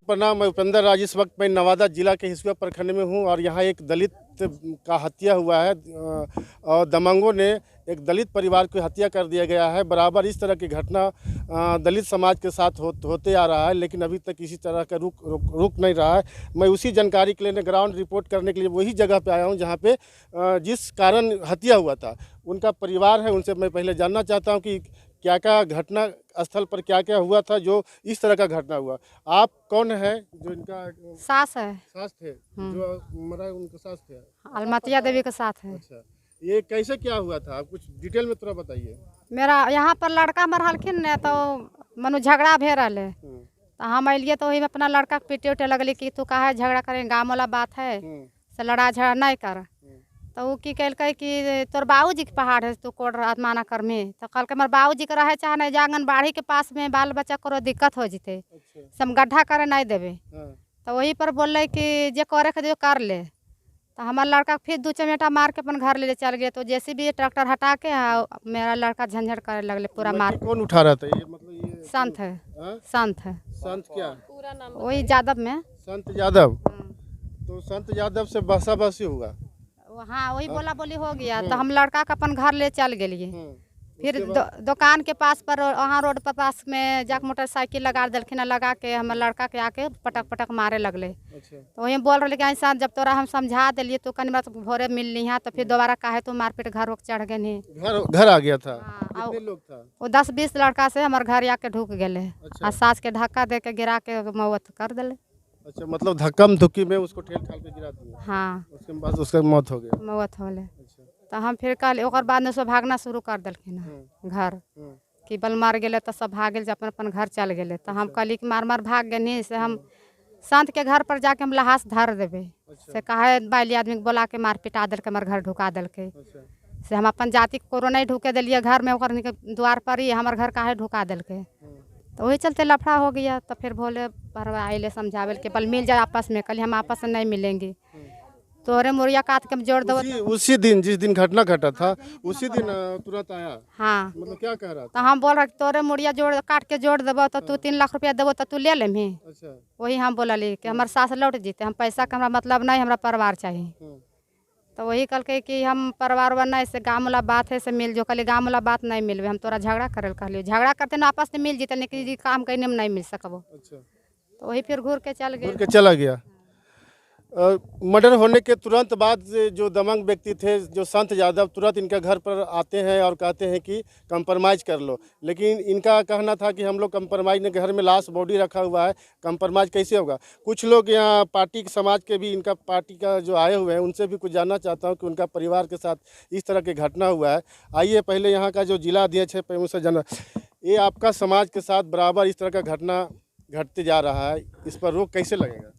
प्रणाम। मैं उपेंद्र राज। इस वक्त मैं नवादा जिला के हिसुआ प्रखंड में हूं और यहां एक दलित का हत्या हुआ है और दबंगों ने एक दलित परिवार की हत्या कर दिया गया है। बराबर इस तरह की घटना दलित समाज के साथ होते आ रहा है, लेकिन अभी तक किसी तरह का रुक नहीं रहा है। मैं उसी जानकारी के लिए ग्राउंड रिपोर्ट करने के लिए वही जगह पे आया हूं जहां पे जिस कारण हत्या हुआ था उनका परिवार है। उनसे मैं पहले जानना चाहता हूं कि क्या क्या घटना स्थल पर क्या क्या हुआ था जो इस तरह का घटना हुआ। आप कौन है? जो इनका सास है। सास थे जो मरा, उनका सास थे? अलमतिया देवी के साथ है। अच्छा, ये कैसे क्या हुआ था? आप कुछ डिटेल में थोड़ा बताइए। मेरा यहाँ पर लड़का मरहलखिन ने तो मनु झगड़ा भे रहे तो हम अलिए तो वही में अपना लड़का के पीटे उटे लगली कि तू काहे झगड़ा करें, गाँव वाला बात है से लड़ा झगड़ा नहीं कर। तो वो की कहल कि तोर बाबूजी के पहाड़ है, तू कोड माना कर में। तो कल के हमारे बाबूजी के रहे चाहे नहीं, आंगनबाड़ी के पास में बाल बच्चा करो दिक्कत हो जीते से हम गड्ढा करे नहीं देवे। तो वही पर बोल रहे कि जे करे के जो कर ले। तो हमारा लड़का फिर दो चमेटा मार के अपन घर ले चल गए। तो जैसे भी ट्रैक्टर हटा के मेरा लड़का झंझट करे लगले पूरा मार। कौन उठा रहा था? ये मतलब ये संत है। संत है। संत क्या? पूरा नाम वही यादव में संत यादव। तो संत यादव से बसा बसी हुआ? हाँ, वही बोला बोली हो गया। तो हम लड़का का अपन घर ले चल गए। फिर दुकान के पास पर वहाँ रोड पर पास में जाके मोटरसाइकिल लगा दिलखिन, लगा के हम लड़का के आके पटक पटक मारे लगले। तो वही बोल रहे कि ऐसा जब तोरा हम समझा दिलिए तो कहीं बार भोरे मिल ली है तो फिर दोबारा काहे तो मारपीट घर चढ़ गए नहीं। घर आ गया था? कितने लोग था? वो 10-20 लड़का से हमारे घर आके ढुक गए। और सास के धक्का दे के गिरा के मौत कर दिले। अच्छा, मतलब धक्का धुक्की में उसको ठेल ठाल के गिरा दिया? हाँ, उसके बाद उसका मौत हो गया। मौत होले। तो हम फिर कल और बाद में सब भागना शुरू कर दिलखिन घर कि बल मार गए तो सब भाग गए, अपन अपन घर चल गए। तो हम कहली कि मार मार भाग गए नहीं से हम संत के घर पर जाके हम लहास धर देवे से कहे बैली आदमी के बोला के मार पिटा दिल के हमारे घर ढुका दिल के से हम अपन जाति को नहीं ढुके दिलिए घर में, द्वार पर ही हमारे घर काहे ढुका दिल के। तो वही चलते लफड़ा हो गया। तो फिर भोले परवा आइले समझावे के बल मिल जाए आपस में। कल हम आपस में नहीं मिलेंगे, तोरे मोरिया काट के जोड़ दो। उसी दिन जिस दिन घटना घटा था उसी दिन तुरंत आया? हाँ। मतलब क्या कह रहा था? तो हम बोल रहे तोरे मुड़िया जोड़ काट के जोड़ देबो तो तू 3 लाख रुपया देबो तो तू ले लेमी। अच्छा। वही हम बोलली कि हमारे सास लौट जीते, हम पैसा का हमारा मतलब नहीं, हमारा परिवार चाहिए। तो वही कल के कि हम परिवार बना से गाँव वाला बात है से मिल जो। कल गाँव वाला बात नहीं मिलवे, हम तोरा झगड़ा करे कहलियो, झगड़ा करते ना आपस में मिल जीते लेकिन काम करने में नहीं मिल सकबो। तो वही फिर घूर के चल गए। चला गया। मर्डर होने के तुरंत बाद जो दबंग व्यक्ति थे जो संत यादव तुरंत इनके घर पर आते हैं और कहते हैं कि कंप्रोमाइज़ कर लो, लेकिन इनका कहना था कि हम लोग कंप्रोमाइज़ नहीं, घर में लाश बॉडी रखा हुआ है, कंप्रोमाइज़ कैसे होगा। कुछ लोग यहाँ पार्टी समाज के भी, इनका पार्टी का जो आए हुए हैं उनसे भी कुछ जानना चाहता हूँ कि उनका परिवार के साथ इस तरह की घटना हुआ है। आइए पहले यहाँ का जो जिला अध्यक्ष है उनसे जाना, ये आपका समाज के साथ बराबर इस तरह का घटना घटते जा रहा है, इस पर रोक कैसे लगेगा?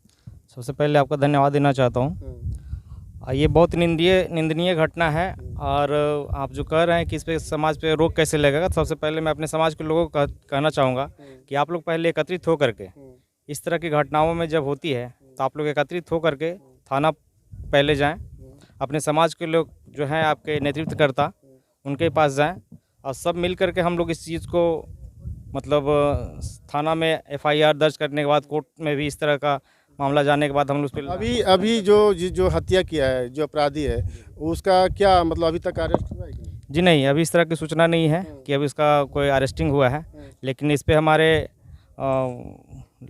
सबसे पहले आपका धन्यवाद देना चाहता हूँ। ये बहुत निंदनीय घटना है और आप जो कह रहे हैं कि इस पे समाज पे रोक कैसे लगेगा, सबसे पहले मैं अपने समाज के लोगों को कहना चाहूँगा कि आप लोग पहले एकत्रित हो करके इस तरह की घटनाओं में जब होती है तो आप लोग एकत्रित हो करके थाना पहले जाएं, अपने समाज के लोग जो हैं आपके नेतृत्वकर्ता उनके पास जाएं और सब मिल करके हम लोग इस चीज़ को मतलब थाना में FIR दर्ज करने के बाद कोर्ट में भी इस तरह का मामला जाने के बाद हम लोग अभी जो हत्या किया है, जो अपराधी है, उसका क्या मतलब अभी तक अरेस्ट हुआ है? जी नहीं, अभी इस तरह की सूचना नहीं है कि अभी इसका कोई अरेस्टिंग हुआ है, लेकिन इस पे हमारे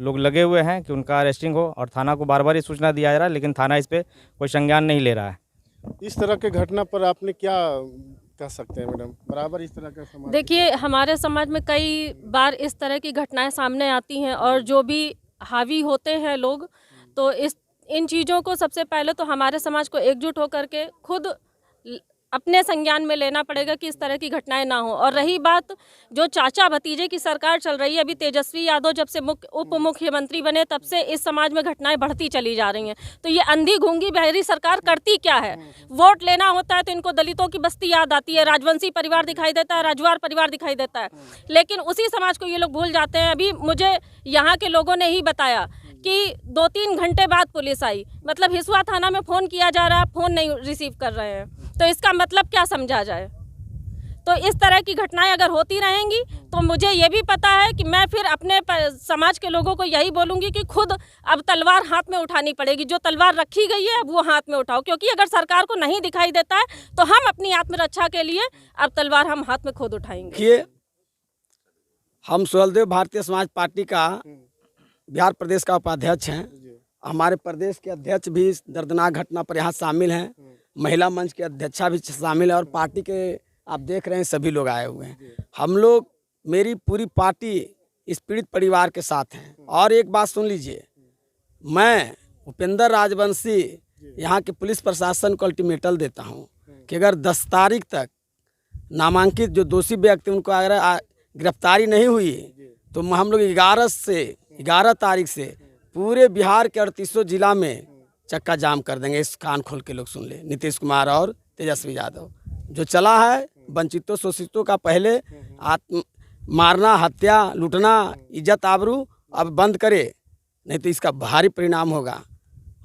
लोग लगे हुए हैं कि उनका अरेस्टिंग हो और थाना को बार बार ये सूचना दिया जा रहा है, लेकिन थाना इस पे कोई संज्ञान नहीं ले रहा है। इस तरह के घटना पर आपने क्या कह सकते हैं मैडम? बराबर इस तरह का समाज, देखिए हमारे समाज में कई बार इस तरह की घटनाएं सामने आती हैं और जो भी हावी होते हैं लोग, तो इन चीज़ों को सबसे पहले तो हमारे समाज को एकजुट होकर के खुद अपने संज्ञान में लेना पड़ेगा कि इस तरह की घटनाएं ना हो। और रही बात जो चाचा भतीजे की सरकार चल रही है, अभी तेजस्वी यादव जब से उप मुख्यमंत्री बने तब से इस समाज में घटनाएं बढ़ती चली जा रही हैं। तो ये अंधी गूंगी बहरी सरकार करती क्या है? वोट लेना होता है तो इनको दलितों की बस्ती याद आती है, राजवंशी परिवार दिखाई देता है, राजवार परिवार दिखाई देता है, लेकिन उसी समाज को ये लोग भूल जाते हैं। अभी मुझे यहाँ के लोगों ने ही बताया कि 2-3 घंटे बाद पुलिस आई, मतलब हिसुआ थाना में फ़ोन किया जा रहा है, फ़ोन नहीं रिसीव कर रहे हैं, तो इसका मतलब क्या समझा जाए? तो इस तरह की घटनाएं अगर होती रहेंगी तो मुझे ये भी पता है कि मैं फिर अपने समाज के लोगों को यही बोलूँगी कि खुद अब तलवार हाथ में उठानी पड़ेगी। जो तलवार रखी गई है अब वो हाथ में उठाओ, क्योंकि अगर सरकार को नहीं दिखाई देता है तो हम अपनी आत्मरक्षा के लिए अब तलवार हम हाथ में खुद उठाएंगे। देखिए, हम सुहेलदेव भारतीय समाज पार्टी का बिहार प्रदेश का उपाध्यक्ष हैं। हमारे प्रदेश के अध्यक्ष भी इस दर्दनाक घटना पर यहाँ शामिल हैं। महिला मंच के अध्यक्षा भी शामिल है और पार्टी के आप देख रहे हैं सभी लोग आए हुए हैं। हम लोग, मेरी पूरी पार्टी इस पीड़ित परिवार के साथ हैं। और एक बात सुन लीजिए, मैं उपेंद्र राजवंशी यहाँ के पुलिस प्रशासन को अल्टीमेटम देता हूँ कि अगर 10 तारीख तक नामांकित जो दोषी व्यक्ति उनको अगर गिरफ्तारी नहीं हुई तो हम लोग 11 तारीख से पूरे बिहार के 38 जिला में चक्का जाम कर देंगे। इस कान खोल के लोग सुन ले। नीतीश कुमार और तेजस्वी यादव जो चला है वंचितों शोषितों का, पहले मारना, हत्या, लूटना, इज्जत आबरू अब बंद करे, नहीं तो इसका भारी परिणाम होगा।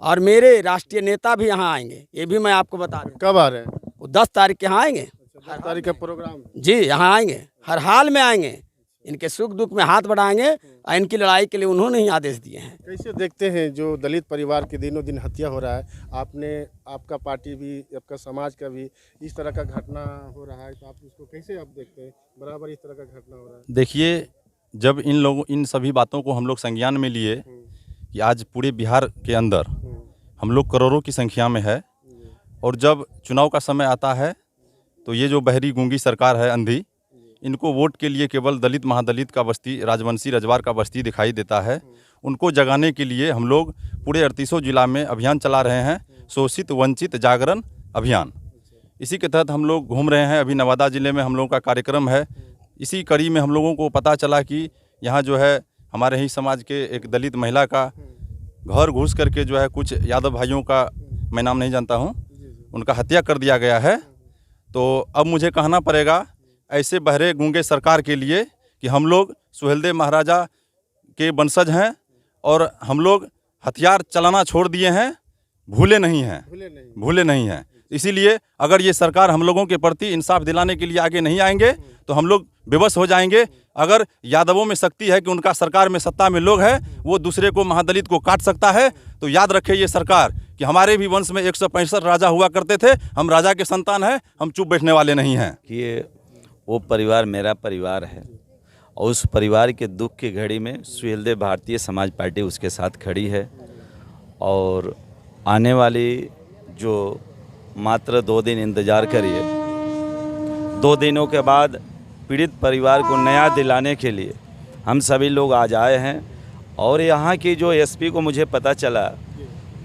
और मेरे राष्ट्रीय नेता भी यहाँ आएंगे, ये भी मैं आपको बता दूं। कब आ रहे हैं? वो 10 तारीख के यहाँ आएंगे। 10 तारीख का प्रोग्राम है। जी, यहाँ आएंगे, हर हाल में आएंगे। इनके सुख दुख में हाथ बढ़ाएंगे और इनकी लड़ाई के लिए उन्होंने ही आदेश दिए हैं। कैसे देखते हैं जो दलित परिवार की दिनों दिन हत्या हो रहा है? आपका पार्टी भी, आपका समाज का भी इस तरह का घटना हो रहा है, तो आप इसको कैसे आप देखते हैं? बराबर इस तरह का घटना हो रहा है। देखिए, जब इन सभी बातों को हम लोग संज्ञान में लिए कि आज पूरे बिहार के अंदर हम लोग करोड़ों की संख्या में है, और जब चुनाव का समय आता है तो ये जो बहरी गूंगी सरकार है, अंधी, इनको वोट के लिए केवल दलित महादलित का बस्ती, राजवंशी रजवार का बस्ती दिखाई देता है। उनको जगाने के लिए हम लोग पूरे 38 जिला में अभियान चला रहे हैं, शोषित वंचित जागरण अभियान। इसी के तहत हम लोग घूम रहे हैं। अभी नवादा ज़िले में हम लोगों का कार्यक्रम है। इसी कड़ी में हम लोगों को पता चला कि यहाँ जो है हमारे ही समाज के एक दलित महिला का घर घुस करके जो है कुछ यादव भाइयों का, मैं नाम नहीं जानता हूँ, उनका हत्या कर दिया गया है। तो अब मुझे कहना पड़ेगा ऐसे बहरे गूंगे सरकार के लिए कि हम लोग सुहेलदेव महाराजा के वंशज हैं और हम लोग हथियार चलाना छोड़ दिए हैं, भूले नहीं हैं। इसीलिए अगर ये सरकार हम लोगों के प्रति इंसाफ दिलाने के लिए आगे नहीं आएंगे तो हम लोग बेबस हो जाएंगे। अगर यादवों में शक्ति है कि उनका सरकार में, सत्ता में लोग हैं, वो दूसरे को, महादलित को काट सकता है, तो याद रखे ये सरकार कि हमारे भी वंश में 165 राजा हुआ करते थे। हम राजा के संतान हैं, हम चुप बैठने वाले नहीं हैं। कि वो परिवार मेरा परिवार है और उस परिवार के दुख की घड़ी में सुहेलदेव भारतीय समाज पार्टी उसके साथ खड़ी है। और आने वाली जो मात्र 2 दिन इंतज़ार करिए, 2 दिनों के बाद पीड़ित परिवार को न्याय दिलाने के लिए हम सभी लोग आज आए हैं। और यहाँ की जो एसपी को मुझे पता चला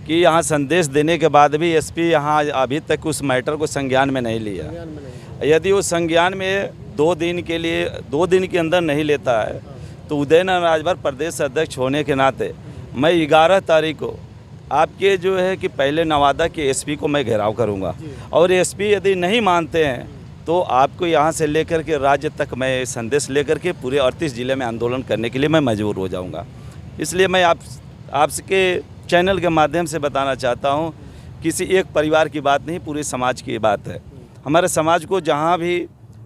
कि यहाँ संदेश देने के बाद भी एसपी यहाँ अभी तक उस मैटर को संज्ञान में नहीं लिया। यदि वो संज्ञान में 2 दिन के अंदर नहीं लेता है तो उदयनारायण राजभर प्रदेश अध्यक्ष होने के नाते मैं 11 तारीख को आपके जो है कि पहले नवादा के एसपी को मैं घेराव करूंगा। और एसपी यदि नहीं मानते हैं तो आपको यहाँ से लेकर के राज्य तक मैं संदेश लेकर के पूरे 38 जिले में आंदोलन करने के लिए मैं मजबूर हो जाऊंगा। इसलिए मैं आपके चैनल के माध्यम से बताना चाहता हूँ, किसी एक परिवार की बात नहीं, पूरे समाज की बात है। हमारे समाज को जहाँ भी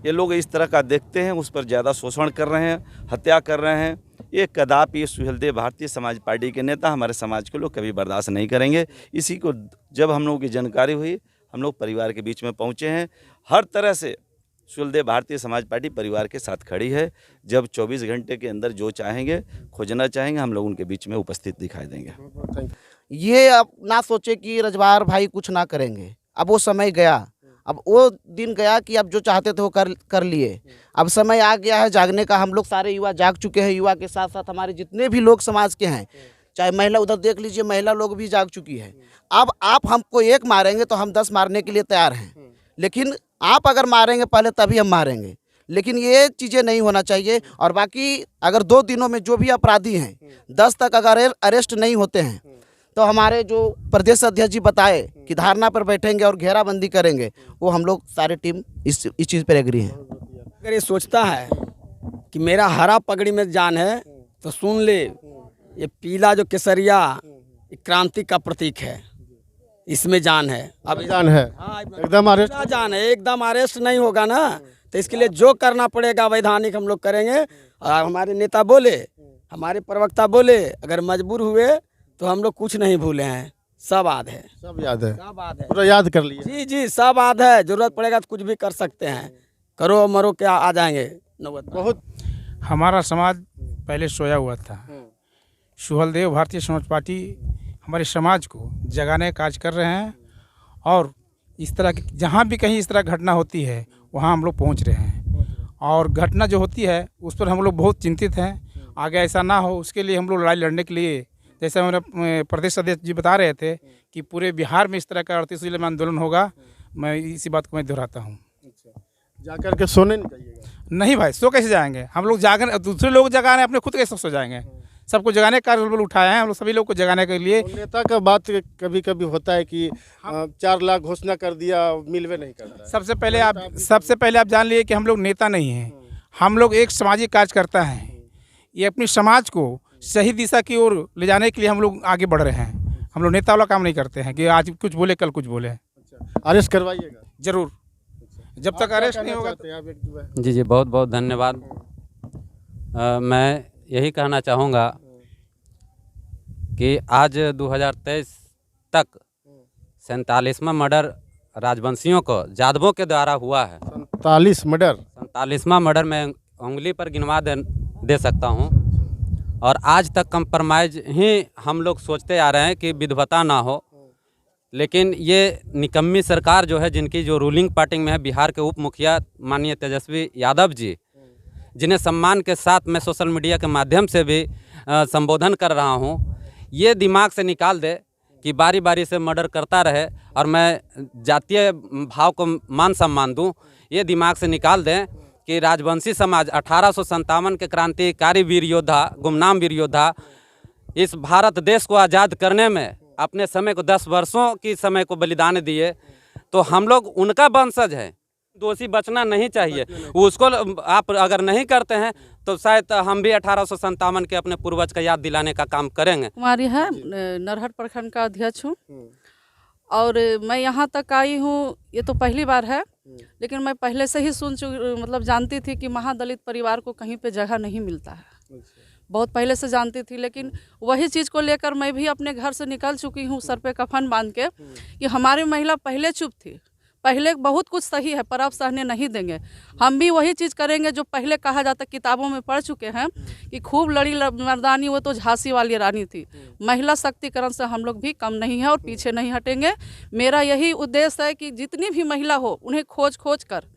ये लोग इस तरह का देखते हैं उस पर ज़्यादा शोषण कर रहे हैं, हत्या कर रहे हैं, ये कदापि सुहेलदेव भारतीय समाज पार्टी के नेता हमारे समाज को लोग कभी बर्दाश्त नहीं करेंगे। इसी को जब हम लोगों की जानकारी हुई, हम लोग परिवार के बीच में पहुँचे हैं। हर तरह से सुहेलदेव भारतीय समाज पार्टी परिवार के साथ खड़ी है। जब 24 घंटे के अंदर जो चाहेंगे, खोजना चाहेंगे, हम लोग उनके बीच में उपस्थित दिखाई देंगे। ये अब ना सोचे कि रजवार भाई कुछ ना करेंगे। अब वो समय गया, अब वो दिन गया कि अब जो चाहते थे वो कर लिए। अब समय आ गया है जागने का। हम लोग सारे युवा जाग चुके हैं। युवा के साथ साथ हमारे जितने भी लोग समाज के हैं, चाहे महिला, उधर देख लीजिए, महिला लोग भी जाग चुकी है। अब आप हमको एक मारेंगे तो हम 10 मारने के लिए तैयार हैं, लेकिन आप अगर मारेंगे पहले तभी हम मारेंगे। लेकिन ये चीज़ें नहीं होना चाहिए। और बाकी अगर 2 दिनों में जो भी अपराधी हैं 10 तक अगर अरेस्ट नहीं होते हैं तो हमारे जो प्रदेश अध्यक्ष जी बताए कि धारणा पर बैठेंगे और घेराबंदी करेंगे, वो हम लोग सारे टीम इस चीज़ पर एग्री हैं। अगर ये सोचता है कि मेरा हरा पगड़ी में जान है तो सुन ले, ये पीला जो केसरिया क्रांति का प्रतीक है, इसमें जान है। अब जान है, हाँ, एकदम अरेस्ट जान है, एकदम अरेस्ट नहीं होगा ना तो इसके लिए जो करना पड़ेगा वैधानिक हम लोग करेंगे। और हमारे नेता बोले, हमारे प्रवक्ता बोले, अगर मजबूर हुए तो हम लोग कुछ नहीं भूले हैं, सब याद है, सब याद है, सब याद है, पूरा याद कर लिए। जी जी सब याद है। जरूरत पड़ेगा तो कुछ भी कर सकते हैं, करो मरो क्या आ जाएंगे नौबत। बहुत हमारा समाज पहले सोया हुआ था। सुहलदेव भारतीय समाज पार्टी हमारे समाज को जगाने का कार्य कर रहे हैं और इस तरह की जहाँ भी कहीं इस तरह घटना होती है वहाँ हम लोग पहुँच रहे हैं। और घटना जो होती है उस पर हम लोग बहुत चिंतित हैं। आगे ऐसा ना हो उसके लिए हम लोग लड़ाई लड़ने के लिए, जैसे हमारे प्रदेश अध्यक्ष जी बता रहे थे कि पूरे बिहार में इस तरह का 38 जिले में आंदोलन होगा, मैं इसी बात को मैं दोहराता हूँ। जाकर के सोने नहीं जाइएगा। नहीं भाई, सो कैसे जाएंगे हम लोग? जागने दूसरे लोग जगा रहे हैं, अपने खुद कैसे सो जाएंगे? सबको जगाने का कार्य उठाए हैं हम लोग, सभी लोग को जगाने के लिए। तो नेता का बात कभी कभी होता है कि 4 लाख घोषणा कर दिया, मिलवे नहीं करता है। सबसे पहले आप जान लिए कि हम लोग नेता नहीं हैं, हम लोग एक सामाजिक कार्यकर्ता हैं। ये अपनी समाज को सही दिशा की ओर ले जाने के लिए हम लोग आगे बढ़ रहे हैं। हम लोग नेता वाला काम नहीं करते हैं कि आज कुछ बोले कल कुछ बोले। अरेस्ट करवाइएगा जरूर, जब तक अरेस्ट नहीं होगा। जी जी बहुत बहुत धन्यवाद। मैं यही कहना चाहूँगा कि आज 2023 तक 47वां मर्डर राजवंशियों को जादवों के द्वारा हुआ है। 47वां मर्डर मैं उंगली पर गिनवा दे सकता हूँ। और आज तक कंप्रोमाइज ही हम लोग सोचते आ रहे हैं कि विधवता ना हो, लेकिन ये निकम्मी सरकार जो है, जिनकी जो रूलिंग पार्टी में है, बिहार के उप मुखिया माननीय तेजस्वी यादव जी, जिन्हें सम्मान के साथ मैं सोशल मीडिया के माध्यम से भी संबोधन कर रहा हूं, ये दिमाग से निकाल दे कि बारी बारी से मर्डर करता रहे और मैं जातीय भाव को मान सम्मान दूं। ये दिमाग से निकाल दें कि राजवंशी समाज 1857 के क्रांतिकारी वीर योद्धा, गुमनाम वीर योद्धा, इस भारत देश को आज़ाद करने में अपने समय को 10 वर्षों की समय को बलिदान दिए, तो हम लोग उनका वंशज है। दोषी बचना नहीं चाहिए, उसको आप अगर नहीं करते हैं तो शायद हम भी 1857 के अपने पूर्वज का याद दिलाने का काम करेंगे। हमारी है नरहट प्रखंड का अध्यक्ष हूँ और मैं यहाँ तक आई हूँ, ये तो पहली बार है, लेकिन मैं पहले से ही मतलब जानती थी कि महादलित परिवार को कहीं पे जगह नहीं मिलता है, बहुत पहले से जानती थी। लेकिन वही चीज़ को लेकर मैं भी अपने घर से निकल चुकी हूँ सर पे कफन बांध के कि हमारी महिला पहले चुप थी, पहले बहुत कुछ सही है पर अब सहने नहीं देंगे। हम भी वही चीज़ करेंगे जो पहले कहा जाता, किताबों में पढ़ चुके हैं कि खूब लड़ी मर्दानी वो तो झांसी वाली रानी थी। महिला शक्तिकरण से हम लोग भी कम नहीं है और पीछे नहीं हटेंगे। मेरा यही उद्देश्य है कि जितनी भी महिला हो उन्हें खोज कर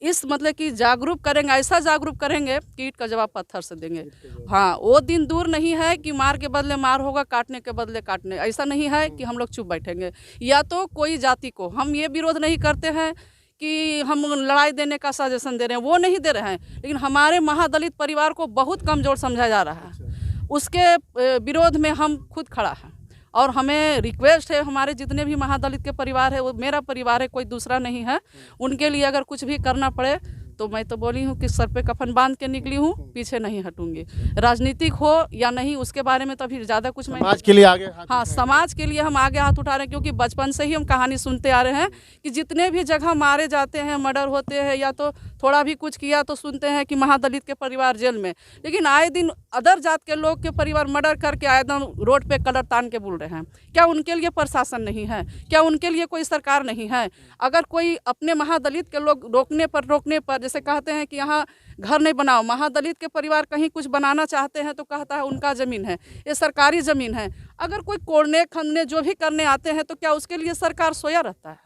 इस मतलब कि जागरूक करेंगे, ऐसा जागरूक करेंगे कि ईंट का जवाब पत्थर से देंगे। हाँ, वो दिन दूर नहीं है कि मार के बदले मार होगा, काटने के बदले काटने। ऐसा नहीं है कि हम लोग चुप बैठेंगे। या तो कोई जाति को हम ये विरोध नहीं करते हैं कि हम लड़ाई देने का सजेशन दे रहे हैं, वो नहीं दे रहे हैं, लेकिन हमारे महादलित परिवार को बहुत कमज़ोर समझा जा रहा है, उसके विरोध में हम खुद खड़ा हैं। और हमें रिक्वेस्ट है, हमारे जितने भी महादलित के परिवार है, वो मेरा परिवार है, कोई दूसरा नहीं है। उनके लिए अगर कुछ भी करना पड़े तो मैं तो बोली हूँ कि सर पे कफन बांध के निकली हूँ, पीछे नहीं हटूंगी। राजनीतिक हो या नहीं उसके बारे में तो अभी ज़्यादा कुछ मैं समाज के लिए आगे हाँ, समाज के लिए हम आगे हाथ उठा रहे हैं, क्योंकि बचपन से ही हम कहानी सुनते आ रहे हैं कि जितने भी जगह मारे जाते हैं, मर्डर होते हैं या तो थोड़ा भी कुछ किया तो सुनते हैं कि महादलित के परिवार जेल में। लेकिन आए दिन अदर जात के लोग के परिवार मर्डर करके आए दिन रोड पे कलर तान के बोल रहे हैं। क्या उनके लिए प्रशासन नहीं है? क्या उनके लिए कोई सरकार नहीं है? अगर कोई अपने महादलित के लोग रोकने पर जैसे कहते हैं कि यहाँ घर नहीं बनाओ, महादलित के परिवार कहीं कुछ बनाना चाहते हैं तो कहता है उनका ज़मीन है, ये सरकारी ज़मीन है। अगर कोई कोड़ने खनने जो भी करने आते हैं तो क्या उसके लिए सरकार सोया रहता है?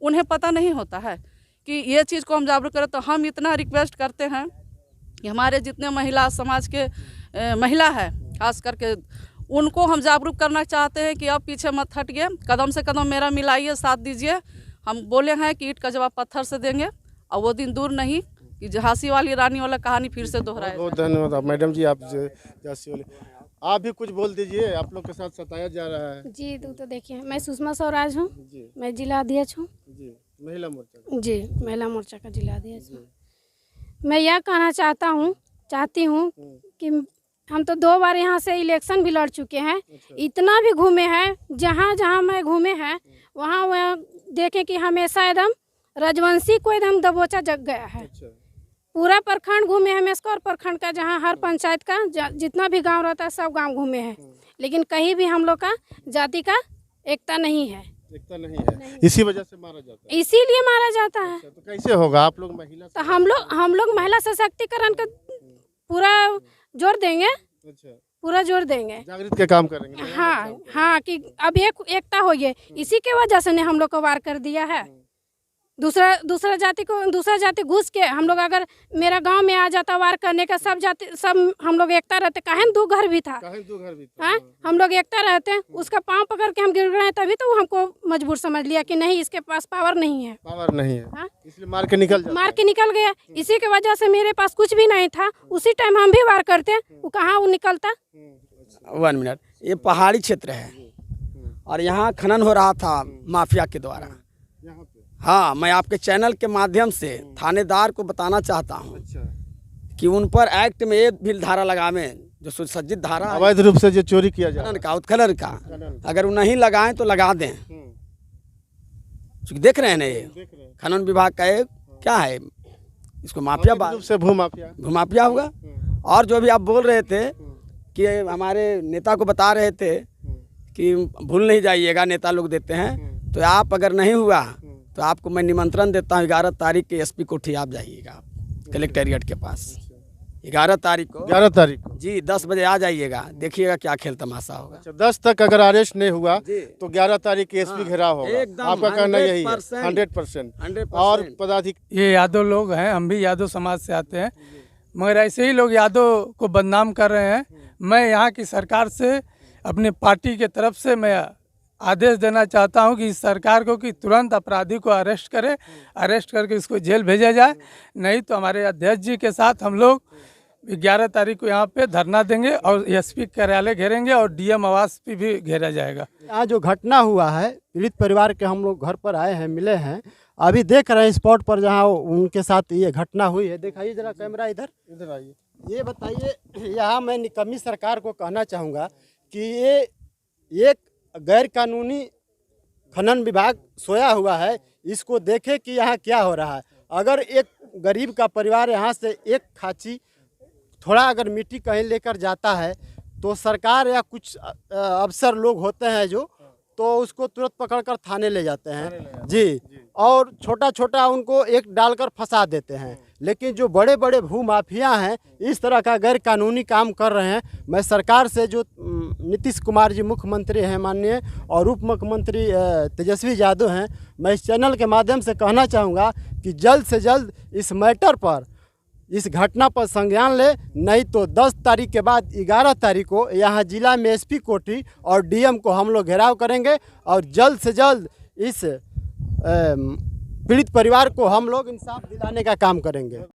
उन्हें पता नहीं होता है कि ये चीज़ को हम जागरूक करें। तो हम इतना रिक्वेस्ट करते हैं कि हमारे जितने महिला समाज के महिला है, खास करके उनको हम जागरूक करना चाहते हैं कि अब पीछे मत हटिए, कदम से कदम मेरा मिलाइए, साथ दीजिए। हम बोले हैं कि ईंट का जवाब पत्थर से देंगे और वो दिन दूर नहीं कि झांसी वाली रानी वाला कहानी फिर से दोहराए। बहुत धन्यवाद मैडम जी, आप झांसी वाली, आप भी कुछ बोल दीजिए, आप लोग के साथ सताया जा रहा है। जी तो देखिए, मैं सुषमा स्वराज हूँ, मैं जिला अध्यक्ष हूँ जी, महिला मोर्चा। जी, महिला मोर्चा का जिला अध्यक्ष हूँ। मैं यह कहना चाहती हूँ कि हम तो 2 बार यहाँ से इलेक्शन भी लड़ चुके हैं, इतना भी घूमे हैं, जहाँ जहाँ मैं घूमे हैं वहाँ देखें कि हमेशा एकदम राजवंशी को एकदम दबोचा जग गया है। पूरा प्रखंड घूमे हैं, मेस्कौर प्रखंड का, जहाँ हर पंचायत का जितना भी गांव रहता है सब गांव घूमे हैं, लेकिन कहीं भी हम लोग का जाति का एकता नहीं है। एकता नहीं है, इसी वजह से मारा जाता है। इसीलिए मारा जाता है। तो कैसे होगा? आप लोग महिला, तो हम लोग महिला सशक्तिकरण का पूरा जोर देंगे। अच्छा, पूरा जोर देंगे, जागृत के काम करेंगे। हाँ हाँ, कि अब एकता होइए। इसी के वजह से ने हम लोग को वार कर दिया है। दूसरा जाति घुस के हम लोग, अगर मेरा गांव में आ जाता वार करने का, सब हम लोग एकता रहते। काहे दो घर भी था, हाँ, हम लोग एकता रहते। उसका पाँव पकड़ के हम गिर रहे हैं, तभी तो वो हमको मजबूर समझ लिया कि नहीं, इसके पास पावर नहीं है, हाँ? इसलिए मार के निकल गया। इसी के वजह से मेरे पास कुछ भी नहीं था, उसी टाइम हम भी वार करते, वो कहाँ वो निकलता। 1 मिनट, ये पहाड़ी क्षेत्र है और यहाँ खनन हो रहा था माफिया के द्वारा। हाँ, मैं आपके चैनल के माध्यम से थानेदार को बताना चाहता हूँ कि उन पर एक्ट में ये भी धारा लगावे, जो सुसज्जित धारा, अवैध रूप से जो चोरी किया जा रहा है उत्खनन का, अगर वो नहीं लगाएं तो लगा दें। क्योंकि देख रहे हैं ना, ये खनन विभाग का एक क्या है, इसको माफिया से भूमाफिया होगा। और जो भी आप बोल रहे थे कि हमारे नेता को बता रहे थे कि भूल नहीं जाइएगा, नेता लोग देते हैं, तो आप अगर नहीं हुआ तो आपको मैं निमंत्रण देता हूँ 11 तारीख के एसपी कोठी आप जाइएगा, कलेक्टेरिएट के पास। 11 तारीख को जी 10 बजे आ जाइएगा, देखिएगा क्या खेल तमाशा होगा। 10 तक अगर अरेस्ट नहीं हुआ तो 11 तारीख के एसपी घेराव होगा। आपका कहना यही है? 100%। और पदाधिकारी, ये यादव लोग हैं, हम भी यादव समाज से आते हैं, मगर ऐसे ही लोग यादव को बदनाम कर रहे हैं। मैं यहाँ की सरकार से, अपनी पार्टी के तरफ से मैं आदेश देना चाहता हूं कि इस सरकार को कि तुरंत अपराधी को अरेस्ट करे, अरेस्ट करके इसको जेल भेजा जाए। नहीं तो हमारे अध्यक्ष जी के साथ हम लोग 11 तारीख को यहाँ पे धरना देंगे और एसपी कार्यालय घेरेंगे और डीएम आवास पे भी घेरा जाएगा। यहाँ जो घटना हुआ है, पीड़ित परिवार के हम लोग घर पर आए हैं, मिले हैं, अभी देख रहे हैं स्पॉट पर जहाँ उनके साथ ये घटना हुई है। दिखाइए जरा कैमरा, इधर आइए। ये बताइए, यहाँ मैं निकम्मी सरकार को कहना चाहूँगा कि ये एक गैर कानूनी खनन विभाग सोया हुआ है, इसको देखे कि यहाँ क्या हो रहा है। अगर एक गरीब का परिवार यहाँ से एक खाची थोड़ा अगर मिट्टी कहीं लेकर जाता है तो सरकार या कुछ अफसर लोग होते हैं जो, तो उसको तुरंत पकड़कर थाने ले जाते हैं जी, और छोटा छोटा उनको एक डालकर फंसा देते हैं। लेकिन जो बड़े बड़े भू माफिया हैं, इस तरह का गैर कानूनी काम कर रहे हैं। मैं सरकार से, जो नीतीश कुमार जी मुख्यमंत्री हैं माननीय, और उप मुख्यमंत्री तेजस्वी यादव हैं, मैं इस चैनल के माध्यम से कहना चाहूँगा कि जल्द से जल्द इस मैटर पर, इस घटना पर संज्ञान ले, नहीं तो 10 तारीख के बाद 11 तारीख को यहाँ जिला में एसपी कोठी और डीएम को हम लोग घेराव करेंगे और जल्द से जल्द इस पीड़ित परिवार को हम लोग इंसाफ दिलाने का काम करेंगे।